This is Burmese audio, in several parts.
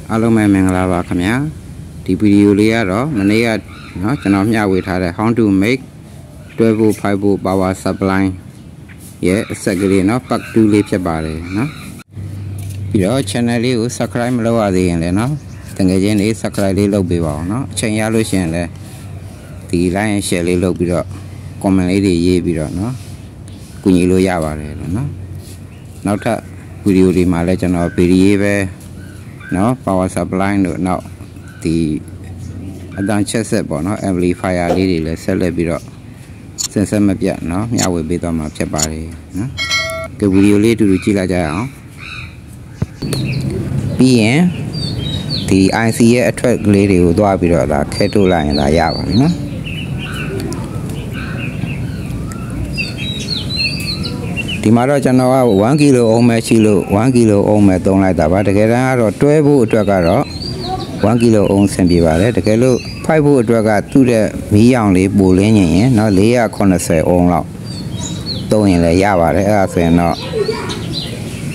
Alome Mangalava Kamya, Tipiulia, Manea, no, Chanomia with her how to make 12 5 power sublime. Yeah, exactly enough, back to live your body, no? Your channel is Sakrime lower the end, no? Tangajan is Sakrai low below, no? Chanyalushan, the lion shell low below, common lady ye below, no? Kunilo Yava, no? Not a video, my legend of Pirive. No power supply no the advanced set no amplifier lady le set le biro sense ma piat no nya we be သွားမှာဖြစ်ပါတယ်နော်ကဗီဒီယိုလေးတူတူကြည့်လိုက်ကြရအောင်ပြီးရင်ဒီ IC ရဲ့အထွက်ကလေးတွေကိုသွားပြီးတော့ဒါခဲထုတ်လိုက်ရင်ဒါရပါပြီနော်ဒီမှာတော့ကျွန်တော်က1 kilo အုံးပဲရှိလို့1 kilo အုံးပဲသုံးလိုက်တာပါတကယ်တမ်းကတော့တွဲဖို့အတွက်ကတော့1 kilo အုံးဆင်ပြေပါတယ်တကယ်လို့ဖိုက်ဖို့အတွက်ကသူ့တဲ့မီးရောင်လေးပိုလင်းရင်เนาะ480အုံးလောက်သုံးရင်လည်းရပါတယ်အဲ့ဒါဆိုရင်တော့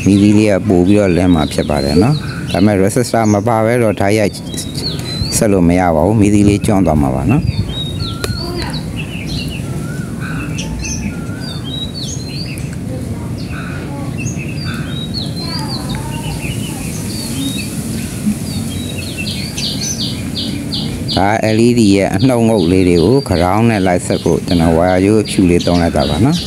မီးလေးကပို့ပြီးတော့လင်းမှာဖြစ်ပါတယ်เนาะဒါပေမဲ့ resistor မပါဘဲတော့ဓာတ်ရိုက်ဆက်လို့မရပါဘူးမီးလေးကျွန်းသွားမှာပါเนาะLED ရဲ့အနှုတ်ငုတ်လေးတွေကိုခရောင်းနဲ့လိုက်ဆက်ဖို့ကျွန်တော်ဝါယာရိုးအဖြူလေးသုံးလိုက်တာပါနော်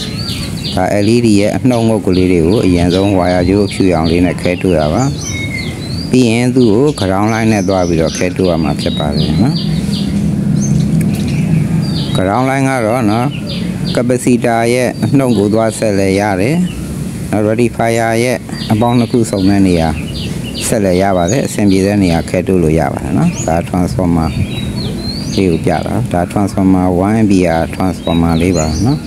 ဒါ LED ရဲ့အနှုတ်ငုတ်ကလေးတွေကိုအရင်ဆုံးဝါယာရိုးအဖြူရောင်လေးနဲ့ခဲထုတ်ရပါပြီးရင်သူ့ကိုခရောင်းလိုက်နဲ့သွားပြီးတော့ခဲထုတ်ရမှာဖြစ်ပါတယ်နော်ခရောင်းလိုက်ကတော့နော် capacitor ရဲ့အနှုတ်ကိုသွားဆက်လဲရတယ်နော် rectifier ရဲ့အပေါင်းတစ်ခုစုံတဲ့နေရာဆက်လဲရပါတယ်အဆင်ပြေတဲ့နေရာခဲထုတ်လို့ရပါတယ်နော်ဒါ transformer လေးကိုပြတာဒါ transformer 1 ampere transformer လေးပါနော်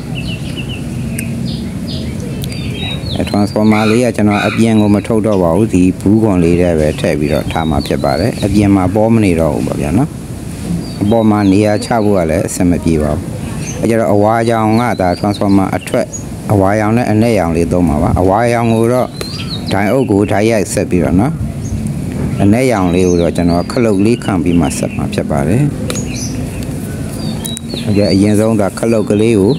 အဲ transformer လေးကကျွန်တော်အပြင်ကိုမထုတ်တော့ပါဘူးဒီဘူးခွန်လေးတွေပဲထည့်ပြီးတော့ထားမှာဖြစ်ပါတယ်အပြင်မှာပေါ်မနေတော့ဘူးပေါ့ဗျာနော်အပေါ်မှာနေရာချဖို့ကလည်းအဆင်မပြေပါဘူးအဲကြတော့အဝါရောင်ကဒါ transformer အထွက်အဝါရောင်နဲ့အနက်ရောင်လေးသုံးပါပါအဝါရောင်ကိုတော့ဒိုင်အုပ်ကိုဓာတ်ရိုက်ဆက်ပြီးတော့နော်အနက်ရောင်လေးကိုတော့ကျွန်တော်ခလုတ်လေးခံပြီးမှဆက်မှာဖြစ်ပါတယ်အရင်ဆုံးဒါခလုတ်ကလေးကို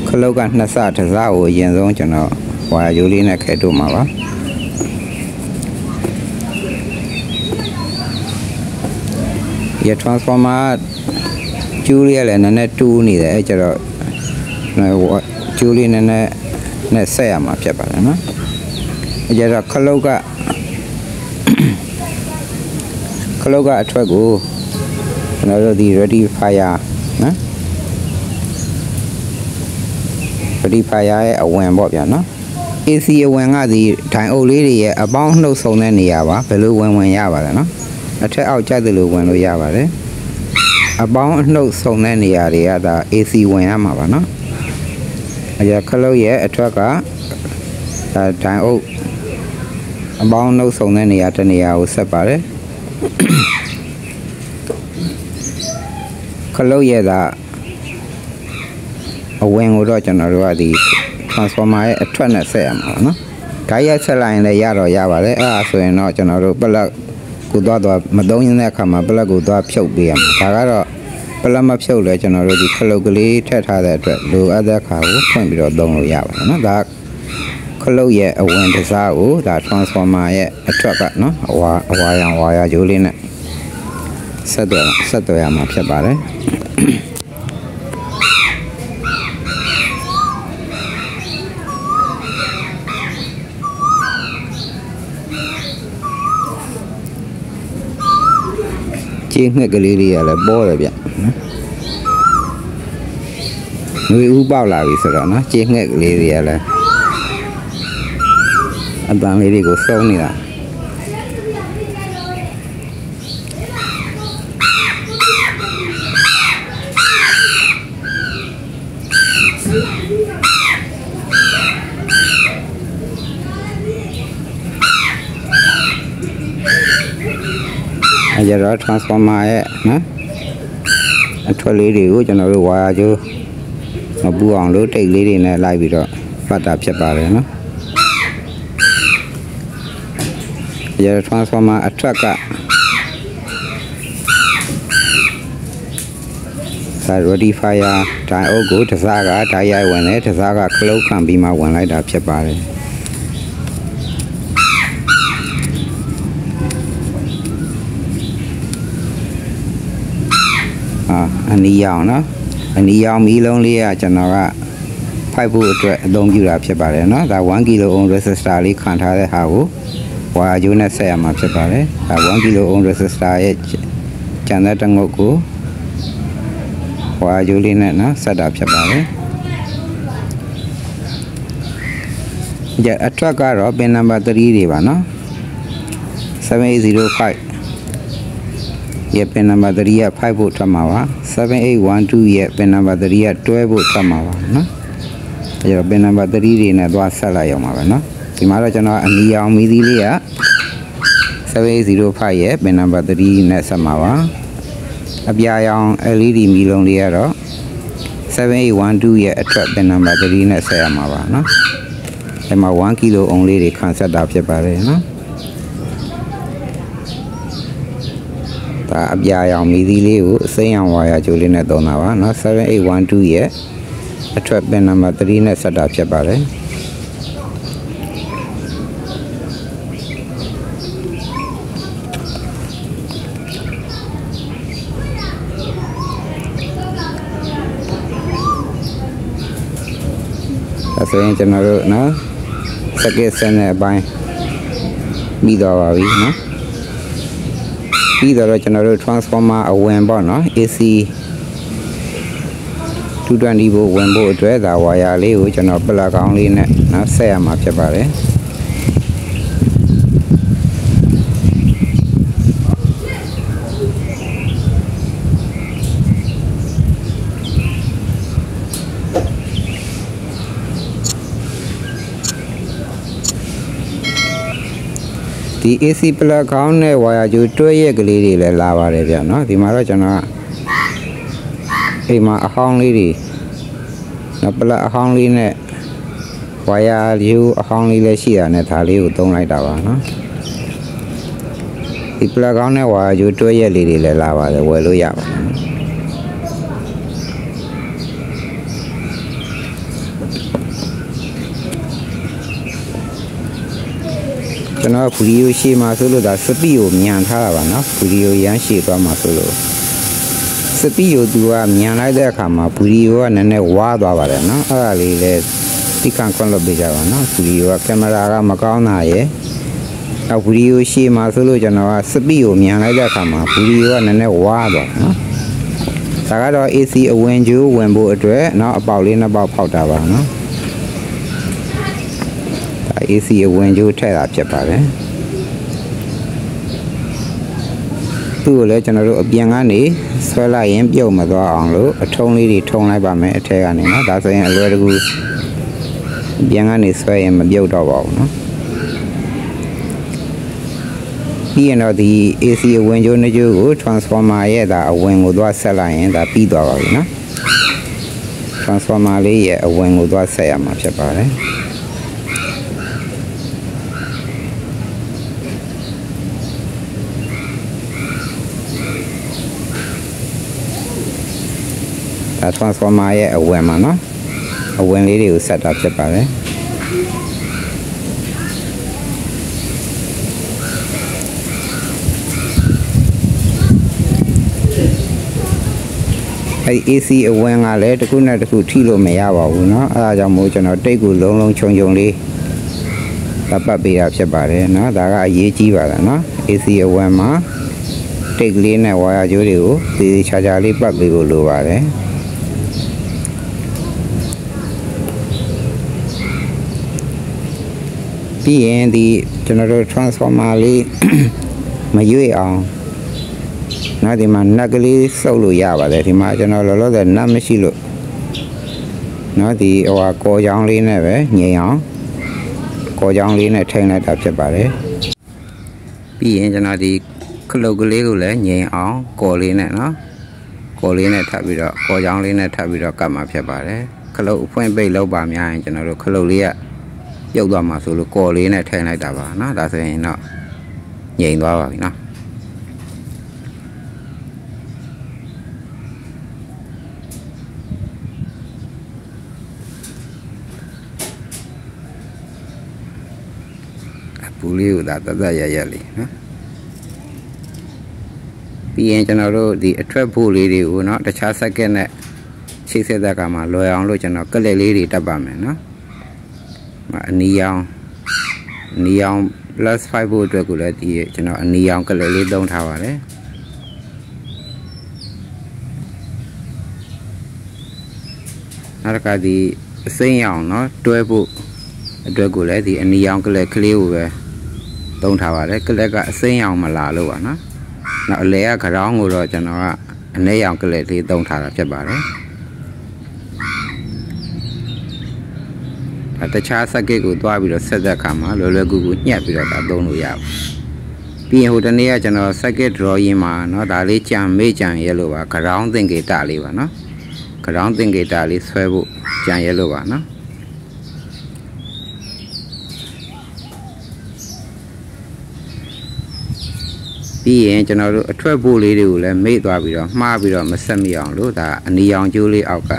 ခလုတ်ကနှစ်ဆတစ်စကိုအရင်ဆုံးကျွန်တော်ဝါယာရိုးလေးနဲ့ခဲထုတ်မှာပါဒီ transformer ကျူးလေးလည်းနည်းနည်းတူးနေတယ်အဲကျတော့ကျူးလေးနည်းနည်းနဲ့ဆက်ရမှာဖြစ်ပါတယ်နော်အဲကျတော့ခလုတ်ကအထွက်ကိုကျွန်တော်တို့ဒီ rectifier နော် rectifier ရဲ့အဝင်ပေါ့ဗျာနော် AC အဝင်ကဒီဒိုင်အုပ်လေးတွေရဲ့အပေါင်းနှုတ်ဆုံတဲ့နေရာပါဘယ်လိုဝင်ရပါတယ်နော်အထက်အောက်ကျတယ်လို့ဝင်လို့ရပါတယ်အပေါင်းနှုတ်ဆုံတဲ့နေရာတွေကဒါ AC ဝင်ရမှာပါနော်အဲခလုတ်ရဲ့အထွက်ကဒါဒိုင်အုပ်အပေါင်းနှုတ်ဆုံတဲ့နေရာတစ်နေရာကိုဆက်ပါတယ်ခလုတ်ရဲ့အဝင်ကိုတော့ကျွန်တော်တို့ကဒီ transformer ရဲ့အထွက်နဲ့ဆက်ရမှာနော်ဓာတ်ရိုက်ဆက်လိုက်ရင်လည်းရပါတယ်အဲ့ဒါဆိုရင်တော့ကျွန်တော်တို့ပလက်ကိုသွားမသုံးရတဲ့အခါမှာပလက်ကိုသွားဖြုတ်ပေးရမှာဒါကတော့ပလက်မဖြုတ်လဲကျွန်တော်တို့ဒီခလုတ်ကလေးထည့်ထားတဲ့အတွက်လိုအပ်တဲ့အခါကိုဖွင့်ပြီးတော့သုံးလို့ရပါတယ်နော်ဒါခလုတ်ရဲ့အဝင်တစားကိုဒါ transformer ရဲ့အထွက်ကနော်အဝါရောင်ဝါယာကြိုးလေးနဲ့ဆက်သွယ်ရမှာဖြစ်ပါတယ်ကျင်းငှက်ကလေးတွေကလည်းပေါ်တယ်ဗျငွေဥပေါက်လာပြီဆိုတော့နော်ကျင်းငှက်ကလေးတွေကလည်းအပန်းလေးတွေကိုစုံနေတာအဲကြတော့ transformer ရဲ့နော်အထွက်လေးတွေကိုကျွန်တော်တို့ဝါယာကြိုးမပူအောင်လို့တိတ်လေးတွေနဲ့လိုက်ပြီးတော့ပတ်တာဖြစ်ပါတယ်နော် giờ transformer attract cả ta rectifier trái ô cũ thật ra cả trái dài quần đấy thật ra cả lâu càng bị mà quần lại đạp chập bài anh đi giàu nó anh đi giàu mỹ long lia cho nó phải bù đông dư đạp chập bài nó ta 1 kilo ohm resistor đi khăn tháo để hao qua chỗ này xe mà chập bài ta 1 kilo ohm resistor ấy chẳng ra trong ngõ cũ qua chỗ này nó sẽ đạp chập bài giờ attract cả rồi bên number 3 đi vào nó 7805 ये PAN number 3 है 5 वोल्ट मावा 7812 ये PAN number 3 है 12 वोल्ट मावा ना ये PAN number 3 रे ने द्वा सला यो मावा ना ဒီမှာတော့ကျွန်တော်အနီရောင်မီသီးလေးက7805ရဲ့पेन नंबर 3နဲ့ဆက်မှာပါအပြာရောင် LED မီလုံးလေးကတော့7812ရဲ့အတွက် पेन नंबर 3နဲ့ဆက်ရမှာပါเนาะဒီမှာ1 kilo ohm လေးတွေခံဆက်တာဖြစ်ပါတယ်เนาะအပြာရောင်မီသီးလေးကိုအစိမ်းရောင်ဝါယာကြိုးလေးနဲ့သုံးတာပါเนาะ7812ရဲ့အထွက်ပင်နံပါတ်3နဲ့ဆက်တာဖြစ်ပါတယ်ဒါဆိုရင်ကျွန်တော်တို့เนาะစကစ်စနဲ့အပိုင်းပြီးတော့ပါပြီเนาะပြီးတော့ကျွန်တော်တို့ transformer အဝင်ပေါ့နော် AC 220 volt ဝင်ဖို့အတွက်ဒါဝါယာလေးကိုကျွန်တော်ပလက်ကောင်းလေးနဲ့နော်ဆက်ရမှာဖြစ်ပါတယ်ဒီ AC ပလက်ကောင်းနဲ့ဝါယာကြိုးတွဲရက်ကလေးတွေလည်းလာပါတယ်ဗျာနော်ဒီမှာတော့ကျွန်တော်အိမ်မှာအဟောင်းလေးတွေနော်ပလက်အဟောင်းလေးနဲ့ဝါယာကြိုးအဟောင်းလေးလည်းရှိတာနဲ့ဒါလေးကိုသုံးလိုက်တာပါနော်ဒီပလက်ကောင်းနဲ့ဝါယာကြိုးတွဲရက်လေးတွေလည်းလာပါတယ်ဝယ်လို့ရပါတယ်ကျွန်တော်ဗီဒီယိုရှေ့မှာဆိုလို့ဒါစပီကိုမြန်ထားတာပါနော်ဗီဒီယိုရမ်းရှေ့သွားမှာဆိုလို့စပီကိုသူကမြန်လိုက်တဲ့အခါမှာဗီဒီယိုကနည်းနည်းဝါသွားပါတယ်နော်အဲ့ဒါလေးလည်းဒီကန်ကွန်လုပ်ပေးကြပါနော်ဗီဒီယိုကကင်မရာကမကောင်းတာရယ်နောက်ဗီဒီယိုရှေ့မှာဆိုလို့ကျွန်တော်ကစပီကိုမြန်လိုက်တဲ့အခါမှာဗီဒီယိုကနည်းနည်းဝါသွားနော်ဒါကတော့ AC အဝင်ကျိုးဝင်ဖို့အတွက်နောက်အပေါက်လေးနှစ်ပေါက်ဖောက်တာပါနော်AC အဝင်ကျိုးထည့်တာဖြစ်ပါတယ်သူ့ကိုလည်းကျွန်တော်တို့အပြင်ကနေဆွဲလိုက်ရင်ပြုတ်မသွားအောင်လို့အထုံးလေးတွေထုံလိုက်ပါမယ်အထက်ကနေနော်ဒါဆိုရင်အလွယ်တကူအပြင်ကနေဆွဲရင်မပြုတ်တော့ပါဘူးနော်ပြီးရင်တော့ဒီ AC အဝင်ကျိုးနှစ်ကျိုးကို transformer ရဲ့ဒါအဝင်ကိုသွားဆက်လိုက်ရင်ဒါပြီးသွားပါပြီနော် transformer လေးရဲ့အဝင်ကိုသွားဆက်ရမှာဖြစ်ပါတယ်ဒါ transformer ရဲ့အဝင်မှာနော်အဝင်လေးတွေကိုဆက်တာဖြစ်ပါတယ်အဲ့ AC အဝင်ကလည်းတစ်ခုနဲ့တစ်ခုထိလို့မရပါဘူးเนาะအဲဒါကြောင့်မို့ကျွန်တော်တိတ်ကိုလုံးလုံးခြုံခြုံလေးပတ်ပေးတာဖြစ်ပါတယ်เนาะဒါကအရေးကြီးပါလားเนาะ AC အဝင်မှာတိတ်ကလေးနဲ့ဝါယာကြိုးတွေကိုဒီချာချာလေးပတ်ပေးဖို့လိုပါတယ်ပြီးရင်ဒီကျွန်တော်တို့ transformer လေးမရွေ့အောင်နော်ဒီမှာနက်ကလေးစုပ်လို့ရပါတယ်ဒီမှာကျွန်တော်လောလောဆယ်နက်မရှိလို့နော်ဒီဟိုကော်ချောင်းလေးနဲ့ပဲငြိမ်အောင်ကော်ချောင်းလေးနဲ့ထိန်းလိုက်တာဖြစ်ပါတယ်ပြီးရင်ကျွန်တော်ဒီခလုတ်ကလေးကိုလည်းငြိမ်အောင်ကော်လေးနဲ့နော်ကော်လေးနဲ့ထပ်ပြီးတော့ကော်ချောင်းလေးနဲ့ထပ်ပြီးတော့ကတ်မှာဖြစ်ပါတယ်ခလုတ်အဖွင့်ပိတ်လောက်ပါများရင်ကျွန်တော်တို့ခလုတ်လေးကပြုတ်သွားမှာဆိုလို့ကော်လေးနဲ့ထိန်းလိုက်တာပါနော်ဒါဆိုရင်တော့ nhảy vào rồi nó bù liu đã tất ra ya đi bây giờ cho nó rồi thì trap bù liu nó để trả sát cái này chiếc xe ta cả mà lôi ông lôi cho nó cái lề đi tập vào mình nó mà neon plus 5 volt rồi cũng là thì cho nó neon cái lề đông thao vào đấy nó là cái gì xây nhọn nó đuôi bộ đuôi cũng là thì neon cái lề clear về đông thao vào đấy cái lề cái xây nhọn mà là luôn nó lẽ cái đó ngồi rồi cho nó neon cái lề thì đông thao cho bà đấy T.H.A စကစ်ကိုသွားပြီးတော့ဆက်သက်ခါမှာလောလောကူကူညှက်ပြီးတော့ဒါသုံးလို့ရပါပြီးရင်ဟိုတနေ့ကကျွန်တော်စကစ် drawing မှာเนาะဒါလေးကြံမေ့ကြံရဲလို့ပါ ground သင်္ကေတလေးပါเนาะ ground သင်္ကေတလေးဆွဲဖို့ကြံရဲလို့ပါเนาะပြီးရင်ကျွန်တော်တို့အထွက်ဖို့လေးတွေကိုလည်းမေ့သွားပြီးတော့မှားပြီးတော့မဆက်မိအောင်လို့ဒါအနီရောင်ကျိုးလေးအောက်က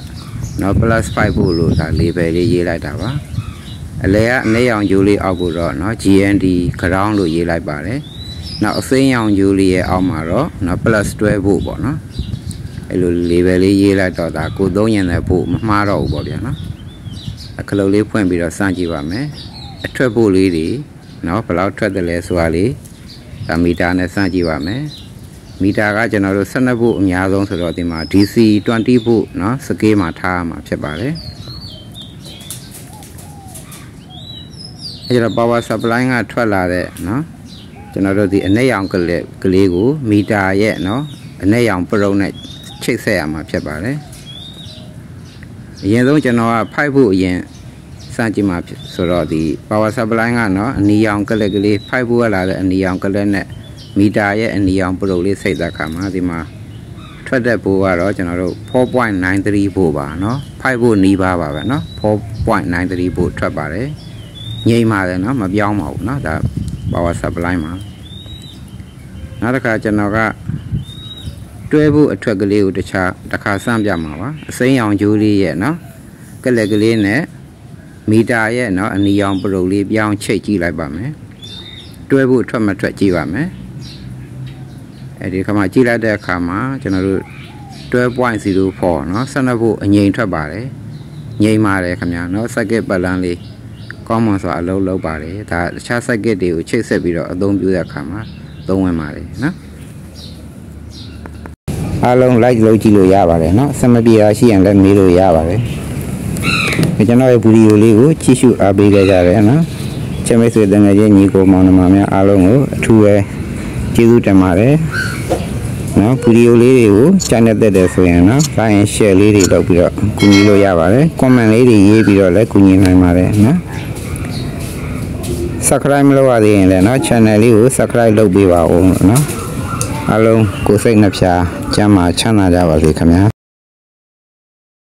နော် plus 5 ဖို့လို့ဒါ label လေးရေးလိုက်တာပါအလဲကအနည်းရောင်ကျိုးလေးအောက်ကိုတော့နော် GND ground လို့ရေးလိုက်ပါတယ်နောက်အစိမ်းရောင်ကျိုးလေးရဲ့အောက်မှာတော့နော် plus 12 ဖို့ပေါ့နော်အဲ့လို label လေးရေးလိုက်တော့ဒါကိုသုံးရင်လည်းဖို့မမှားတော့ဘူးပေါ့ဗျာနော်အခလုတ်လေးဖွင့်ပြီးတော့စမ်းကြည့်ပါမယ်အထွက်ဖို့လေးတွေနော်ဘယ်လောက်ထွက်တယ်လဲဆိုတာလေးဒါမီတာနဲ့စမ်းကြည့်ပါမယ်မီတာကကျွန်တော်တို့12ဖို့အများဆုံးဆိုတော့ဒီမှာ DC 20ဖို့เนาะစကေးမှာထားမှာဖြစ်ပါတယ်အဲဒါ power supply ကထွက်လာတဲ့เนาะကျွန်တော်တို့ဒီအနက်ရောင်ကလေးကိုမီတာရဲ့เนาะအနက်ရောင်ပရုံနဲ့ချိတ်ဆက်ရမှာဖြစ်ပါတယ်အရင်ဆုံးကျွန်တော်ကဖိုက်ဖို့အရင်စမ်းကြည့်မှာဆိုတော့ဒီ power supply ကเนาะအနီရောင်ကလေးဖိုက်ဖို့ရလာတဲ့အနီရောင်ကလေးနဲ့မီတာရဲ့အနီရောင်ပရုပ်လေးစိတ်သက်ခါမှာဒီမှာထွက်တဲ့ဘိုးကတော့ကျွန်တော်တို့ 4.93 ဘိုးပါเนาะ5ဘိုးနီးပါပဲเนาะ 4.93 ဘိုးထွက်ပါတယ်ငြိမ့်ပါတယ်เนาะမပြောင်းပါဘူးเนาะဒါ power supply မှာနောက်တစ်ခါကျွန်တော်ကတွဲဖို့အထွက်ကလေးကိုတစ်ခါစမ်းပြမှာပါအစိမ်းရောင်ကျိုးလေးရဲ့เนาะကလက်ကလေးနဲ့မီတာရဲ့เนาะအနီရောင်ပရုပ်လေးပြောင်းချိတ်ကြည့်လိုက်ပါမယ်တွဲဖို့ထွက်မထွက်ကြည့်ပါမယ်အဲဒီခါမှာကြည့်လိုက်တဲ့အခါမှာကျွန်တော်တို့ 12.04 เนาะ12ဖို့အငြိမ်ထွက်ပါတယ်ငြိမ်ပါတယ်ခင်ဗျာเนาะ circuit ပတ်လန်းလေးကောင်းမွန်စွာအလုပ်လုပ်ပါတယ်ဒါတခြား circuit တွေကိုချိတ်ဆက်ပြီးတော့အသုံးပြုတဲ့အခါမှာသုံးဝင်ပါတယ်เนาะအားလုံး like လုပ်ကြည့်လို့ရပါတယ်เนาะစမပြေတာရှိရင်လည်းမေးလို့ရပါတယ်ကျွန်တော်ရဲ့ဗီဒီယိုလေးကိုကြည့်ရှုအားပေးကြရတယ်เนาะချစ်မိတ်ဆွေတငယ်ချင်းညီကိုမောင်နှမများအားလုံးကိုအထူးပဲကျေးဇူးတင်ပါတယ်နော်ဗီဒီယိုလေးတွေကို channel တက်တယ်ဆိုရင်နော် like and share လေးတွေလုပ်ပြီးတော့ကူညီလို့ရပါတယ် comment လေးတွေရေးပြီးတော့လည်းကူညီနိုင်ပါတယ်နော် subscribe မလုပ်ရသေးရင်လည်းနော် channel လေးကို subscribe လုပ်ပေးပါဦးနော်အားလုံးကိုယ်စိတ်နှဖျားကျန်းမာချမ်းသာကြပါစေခင်ဗျာ